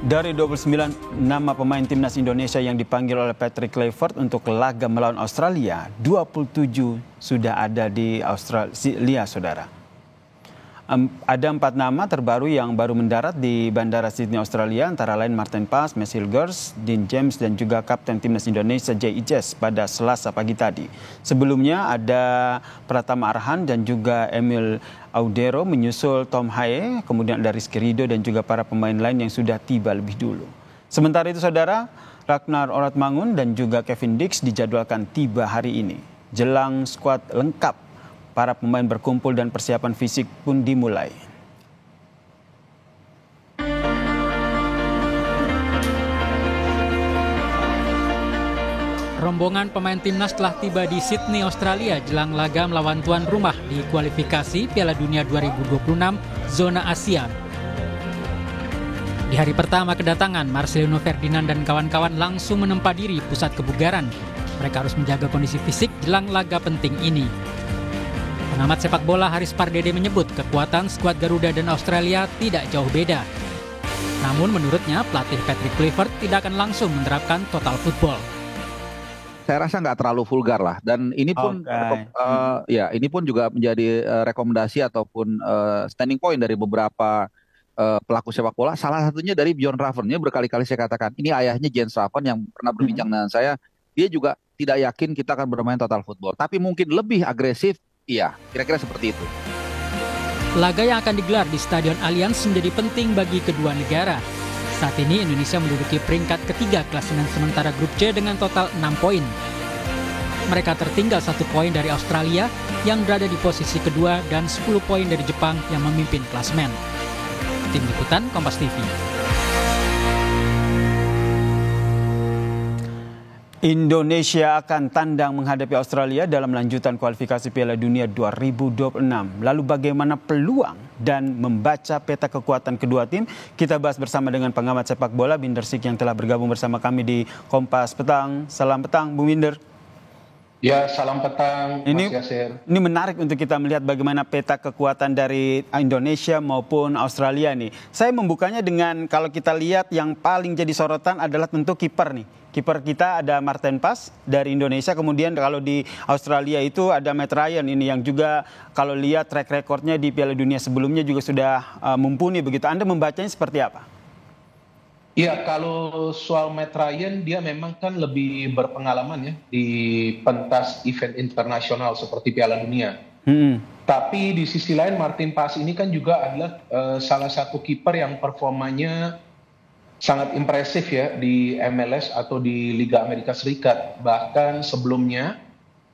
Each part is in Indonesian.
Dari 29 nama pemain timnas Indonesia yang dipanggil oleh Patrick Kluivert untuk laga melawan Australia, 27 sudah ada di Australia, saudara. Ada 4 nama terbaru yang baru mendarat di Bandara Sydney, Australia, antara lain Martin Paes, Messi Hilgers, Dean James, dan juga Kapten Timnas Indonesia J. Ijes pada Selasa pagi tadi. Sebelumnya ada Pratama Arhan dan juga Emil Audero menyusul Tom Haye, kemudian ada Rizky Ridho dan juga para pemain lain yang sudah tiba lebih dulu. Sementara itu, saudara, Ragnar Oratmangun dan juga Kevin Dix dijadwalkan tiba hari ini. Jelang skuad lengkap, para pemain berkumpul dan persiapan fisik pun dimulai. Rombongan pemain timnas telah tiba di Sydney, Australia jelang laga melawan tuan rumah di kualifikasi Piala Dunia 2026 zona Asia. Di hari pertama kedatangan, Marcelino Ferdinand dan kawan-kawan langsung menempa diri pusat kebugaran. Mereka harus menjaga kondisi fisik jelang laga penting ini. Pengamat sepak bola Haris Pardede menyebut kekuatan skuad Garuda dan Australia tidak jauh beda. Namun menurutnya pelatih Patrick Kluivert tidak akan langsung menerapkan total football. Saya rasa nggak terlalu vulgar lah, dan ini pun ini pun juga menjadi rekomendasi ataupun standing point dari beberapa pelaku sepak bola. Salah satunya dari Bjorn Raven. Ini berkali-kali saya katakan, ini ayahnya Jens Raven yang pernah berbincang dengan saya. Dia juga tidak yakin kita akan bermain total football, tapi mungkin lebih agresif. Iya, kira-kira seperti itu. Laga yang akan digelar di Stadion Allianz menjadi penting bagi kedua negara. Saat ini Indonesia menduduki peringkat ketiga klasemen sementara grup C dengan total 6 poin. Mereka tertinggal 1 poin dari Australia yang berada di posisi kedua dan 10 poin dari Jepang yang memimpin klasemen. Tim Liputan Kompas TV. Indonesia akan tandang menghadapi Australia dalam lanjutan kualifikasi Piala Dunia 2026. Lalu bagaimana peluang dan membaca peta kekuatan kedua tim? Kita bahas bersama dengan pengamat sepak bola Binder Sik yang telah bergabung bersama kami di Kompas Petang. Salam petang, Bung Binder. Ya, salam petang, Mas Yasir. Ini menarik untuk kita melihat bagaimana peta kekuatan dari Indonesia maupun Australia nih. Saya membukanya dengan kalau kita lihat yang paling jadi sorotan adalah tentu kiper nih. Kiper kita ada Martin Paes dari Indonesia, kemudian kalau di Australia itu ada Matt Ryan ini yang juga kalau lihat track recordnya di Piala Dunia sebelumnya juga sudah mumpuni begitu. Anda membacanya seperti apa? Iya, kalau soal Matt Ryan, dia memang kan lebih berpengalaman ya di pentas event internasional seperti Piala Dunia. Tapi di sisi lain Martin Paes ini kan juga adalah salah satu kiper yang performanya sangat impresif ya di MLS atau di Liga Amerika Serikat. Bahkan sebelumnya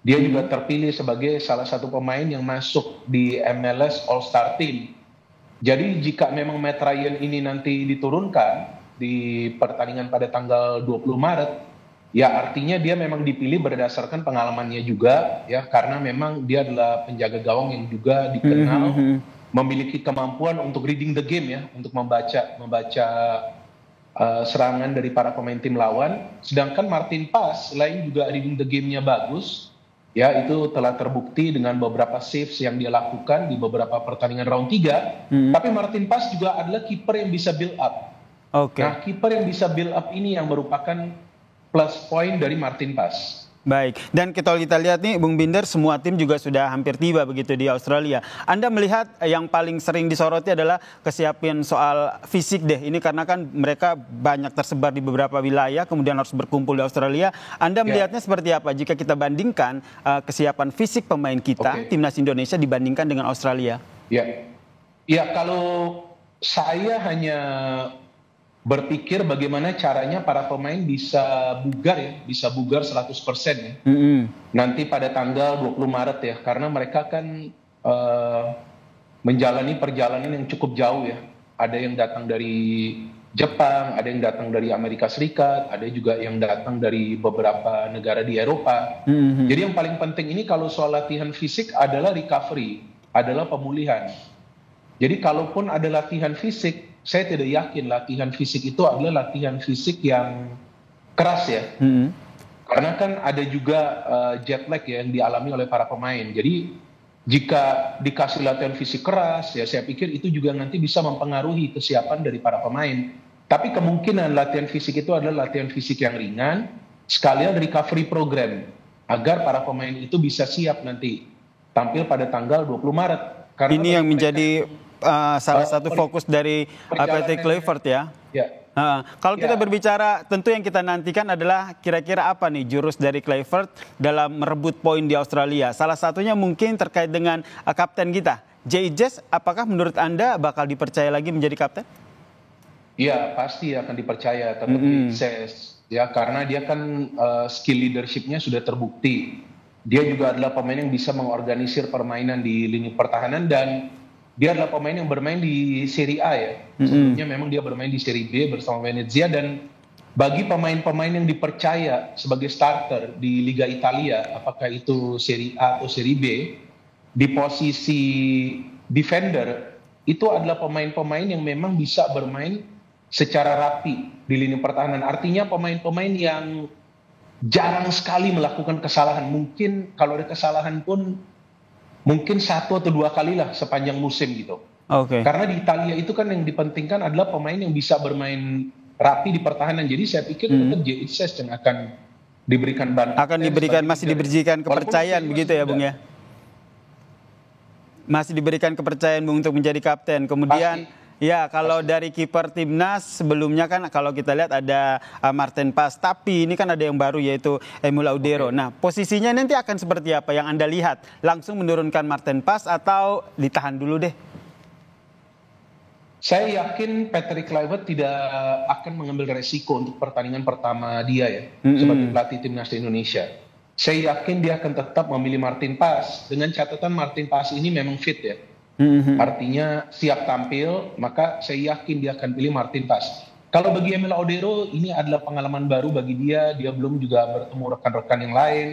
dia juga terpilih sebagai salah satu pemain yang masuk di MLS All-Star Team. Jadi jika memang Matt Ryan ini nanti diturunkan di pertandingan pada tanggal 20 Maret, ya artinya dia memang dipilih berdasarkan pengalamannya juga ya, karena memang dia adalah penjaga gawang yang juga dikenal memiliki kemampuan untuk reading the game ya, untuk membaca serangan dari para pemain tim lawan. Sedangkan Martin Paes selain juga reading the game-nya bagus, ya itu telah terbukti dengan beberapa saves yang dia lakukan di beberapa pertandingan round 3. Tapi Martin Paes juga adalah kiper yang bisa build up. Nah, kiper yang bisa build up ini yang merupakan plus point dari Martin Paes. Baik, dan kita lihat nih Bung Binder, semua tim juga sudah hampir tiba begitu di Australia. Anda melihat yang paling sering disoroti adalah kesiapan soal fisik deh. Ini karena kan mereka banyak tersebar di beberapa wilayah, kemudian harus berkumpul di Australia. Anda melihatnya seperti apa jika kita bandingkan kesiapan fisik pemain kita, timnas Indonesia dibandingkan dengan Australia? Ya kalau saya hanya berpikir bagaimana caranya para pemain bisa bugar 100% ya. Nanti pada tanggal 20 Maret ya, karena mereka kan menjalani perjalanan yang cukup jauh ya. Ada yang datang dari Jepang, ada yang datang dari Amerika Serikat, ada juga yang datang dari beberapa negara di Eropa. Jadi yang paling penting ini kalau soal latihan fisik adalah recovery, adalah pemulihan. Jadi kalaupun ada latihan fisik, saya tidak yakin latihan fisik itu adalah latihan fisik yang keras ya. Karena kan ada juga jet lag ya yang dialami oleh para pemain. Jadi jika dikasih latihan fisik keras ya, saya pikir itu juga nanti bisa mempengaruhi kesiapan dari para pemain. Tapi kemungkinan latihan fisik itu adalah latihan fisik yang ringan, sekalian recovery program, agar para pemain itu bisa siap nanti tampil pada tanggal 20 Maret. Karena ini yang menjadi salah satu fokus dari Patrick Kluivert ya. Ya. Kalau kita berbicara, tentu yang kita nantikan adalah kira-kira apa nih jurus dari Kluivert dalam merebut poin di Australia. Salah satunya mungkin terkait dengan kapten kita, Jay Jazz. Apakah menurut Anda bakal dipercaya lagi menjadi kapten? Iya, pasti akan dipercaya tetap Jazz. Ya, karena dia kan skill leadershipnya sudah terbukti. Dia juga adalah pemain yang bisa mengorganisir permainan di lini pertahanan, dan dia adalah pemain yang bermain di Serie A ya. Sebelumnya memang dia bermain di Serie B bersama Venezia, dan bagi pemain-pemain yang dipercaya sebagai starter di Liga Italia, apakah itu Serie A atau Serie B, di posisi defender, itu adalah pemain-pemain yang memang bisa bermain secara rapi di lini pertahanan. Artinya pemain-pemain yang jarang sekali melakukan kesalahan. Mungkin kalau ada kesalahan pun mungkin 1 atau 2 kali lah sepanjang musim gitu. Karena di Italia itu kan yang dipentingkan adalah pemain yang bisa bermain rapi di pertahanan. Jadi saya pikir tetap JHS yang akan diberikan bantuan. Masih diberikan kepercayaan begitu ya Bung ya? Masih diberikan kepercayaan Bung untuk menjadi kapten. Kemudian ya, kalau dari kiper timnas sebelumnya kan kalau kita lihat ada Martin Paes, tapi ini kan ada yang baru yaitu Emil Audero. Nah, posisinya nanti akan seperti apa yang Anda lihat? Langsung menurunkan Martin Paes atau ditahan dulu deh? Saya yakin Patrick Kluivert tidak akan mengambil resiko untuk pertandingan pertama dia ya, sebagai pelatih timnas Indonesia. Saya yakin dia akan tetap memilih Martin Paes, dengan catatan Martin Paes ini memang fit ya. Artinya siap tampil, maka saya yakin dia akan pilih Martin Paes. Kalau bagi Emil Audero, ini adalah pengalaman baru bagi dia belum juga bertemu rekan-rekan yang lain.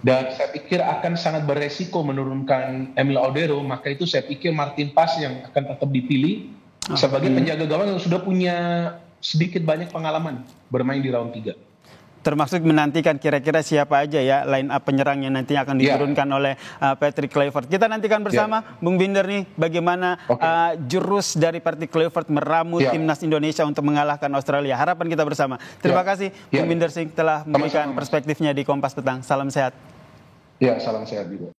Dan saya pikir akan sangat beresiko menurunkan Emil Audero, maka itu saya pikir Martin Paes yang akan tetap dipilih sebagai penjaga gawang yang sudah punya sedikit banyak pengalaman bermain di round 3. Termasuk menantikan kira-kira siapa aja ya line up penyerang yang nanti akan diturunkan oleh Patrick Kluivert. Kita nantikan bersama Bung Binder nih bagaimana jurus dari Patrick Kluivert meramu timnas Indonesia untuk mengalahkan Australia. Harapan kita bersama. Terima kasih Bung Binder Singh telah memberikan perspektifnya di Kompas Petang. Salam sehat. Ya, salam sehat juga.